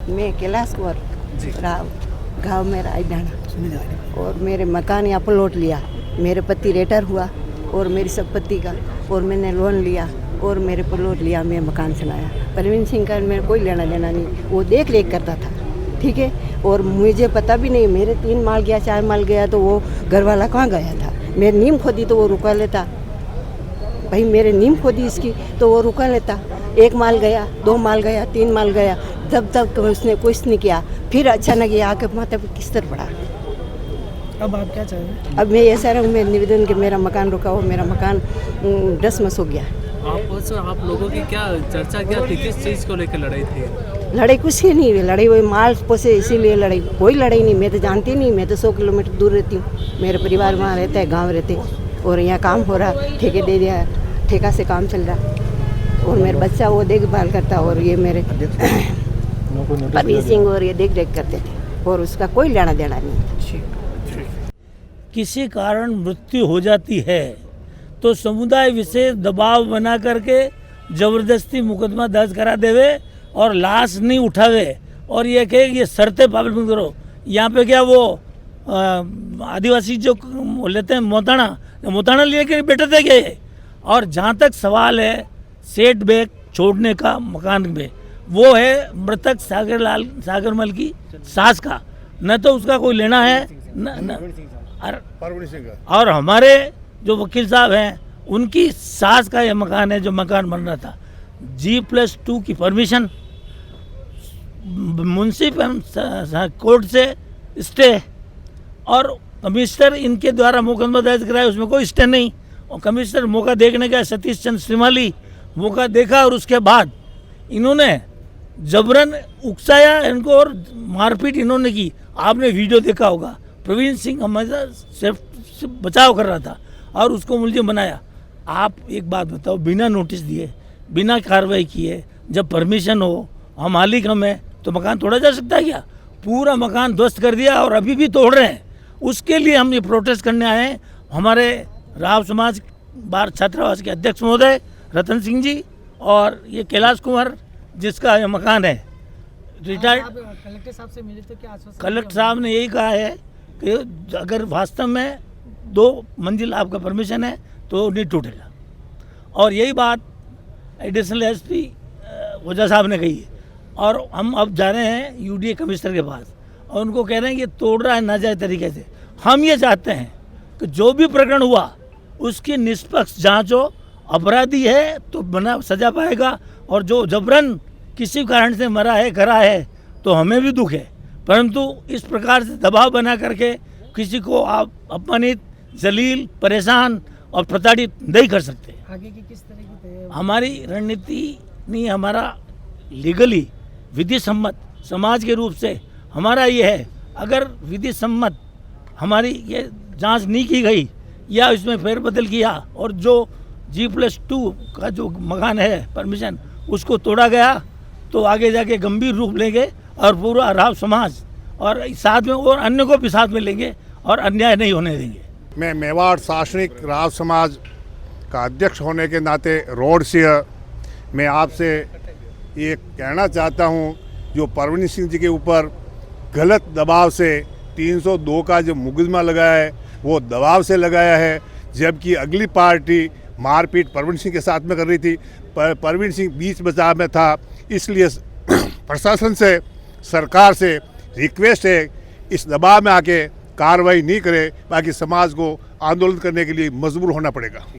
मैं कैलाश कुंवर राव, गाँव मेरा आईडाना, और मेरे मकान यहाँ पर लौट लिया। मेरे पति रिटायर हुआ और मेरी संपत्ति का, और मैंने लोन लिया और मेरे पर लौट लिया, मैं मकान चलाया। परवीन सिंह का मेरे कोई लेना देना नहीं, वो देख रेख करता था, ठीक है। और मुझे पता भी नहीं, मेरे 3 माल गया 4 माल गया तो वो घर वाला कहाँ गया था। मेरी नीम खोदी तो वो रुका लेता, भाई मेरे नीम खोदी इसकी तो वो रुका लेता। 1 माल गया, 2 माल गया, 3 माल गया, तब तक उसने कुछ नहीं किया। फिर अचानक ये आके माथे पर किस्तर पड़ा। अब आप क्या चाह रहे हैं? अब मैं ऐसा रहूँ, मैं निवेदन कि मेरा मकान रुका हो, मेरा मकान डसमस हो गया। आप लोगों की क्या चर्चा क्या थी, किस चीज़ को लेकर लड़ाई थी? लड़ाई कुछ ही नहीं हुई, लड़ाई वही माल पोसे इसीलिए लड़ाई, कोई लड़ाई नहीं। मैं तो जानती नहीं, मैं तो 100 किलोमीटर दूर रहती हूँ, मेरे परिवार वहाँ रहता है, गाँव रहते, और यहाँ काम हो रहा, ठेके दे दिया, ठेका से काम चल रहा, और मेरा बच्चा वो देखभाल करता, और ये मेरे परवीन सिंह और ये देख रेख करते थे, और उसका कोई लेना देना नहीं। किसी कारण मृत्यु हो जाती है तो समुदाय विशेष दबाव बना करके जबरदस्ती मुकदमा दर्ज करा देवे और लाश नहीं उठावे और ये कहे ये शर्तें पाबंद करो। यहाँ पे क्या वो आदिवासी जो लेते हैं मोताना लेके बैठे थे क्या ये? और जहाँ तक सवाल है सेट बैक छोड़ने का मकान में, वो है मृतक सागरमल की सास का, न तो उसका कोई लेना है और हमारे जो वकील साहब हैं उनकी सास का यह मकान है जो मकान बन रहा था। G+2 की परमिशन म्युनिसिपल कोर्ट से स्टे, और कमिश्नर इनके द्वारा मुकदमा दर्ज कराया, उसमें कोई स्टे नहीं। और कमिश्नर मौका देखने का सतीश चंद्र श्रीमाली मौका देखा और उसके बाद इन्होंने जबरन उकसाया इनको और मारपीट इन्होंने की। आपने वीडियो देखा होगा, प्रवीण सिंह हमेशा सेफ बचाव कर रहा था और उसको मुलजिम बनाया। आप एक बात बताओ, बिना नोटिस दिए, बिना कार्रवाई किए, जब परमिशन हो, हम मालिक हम हैं, तो मकान तोड़ा जा सकता है क्या? पूरा मकान ध्वस्त कर दिया और अभी भी तोड़ रहे हैं। उसके लिए हम ये प्रोटेस्ट करने आए हैं। हमारे राव समाज बार छात्रावास के अध्यक्ष महोदय रतन सिंह जी और ये कैलाश कुंवर जिसका ये मकान है रिटायर्ड, कलेक्टर साहब से मिले तो क्या आश्वासन? कलेक्टर साहब ने यही कहा है कि अगर वास्तव में 2 मंजिल आपका परमिशन है तो नहीं टूटेगा। और यही बात एडिशनल एसपी वजह साहब ने कही है। और हम अब जा रहे हैं यूडीए कमिश्नर के पास और उनको कह रहे हैं कि तोड़ रहा है नाजायज़ तरीके से। हम ये चाहते हैं कि जो भी प्रकरण हुआ उसकी निष्पक्ष जांच हो, अपराधी है तो बना सजा पाएगा, और जो जबरन किसी कारण से मरा है करा है तो हमें भी दुख है, परंतु इस प्रकार से दबाव बना करके किसी को आप अपमानित, जलील, परेशान और प्रताड़ित नहीं कर सकते। आगे की किस तरह की हमारी रणनीति नहीं, हमारा लीगली विधि सम्मत समाज के रूप से हमारा ये है, अगर विधि सम्मत हमारी ये जांच नहीं की गई या इसमें फेरबदल किया और जो G+2 का जो मकान है परमिशन उसको तोड़ा गया तो आगे जाके गंभीर रूप लेंगे और पूरा राव समाज और साथ में और अन्य को भी साथ में लेंगे और अन्याय नहीं होने देंगे। मैं मेवाड़ शासनिक राव समाज का अध्यक्ष होने के नाते रोड से मैं आपसे ये कहना चाहता हूँ, जो परवीन सिंह जी के ऊपर गलत दबाव से 302 का जो मुकदमा लगाया है वो दबाव से लगाया है, जबकि अगली पार्टी मारपीट परवीन सिंह के साथ में कर रही थी। परवीन सिंह बीच बचाव में था, इसलिए प्रशासन से, सरकार से रिक्वेस्ट है इस दबाव में आके कार्रवाई नहीं करे, बाकी समाज को आंदोलन करने के लिए मजबूर होना पड़ेगा।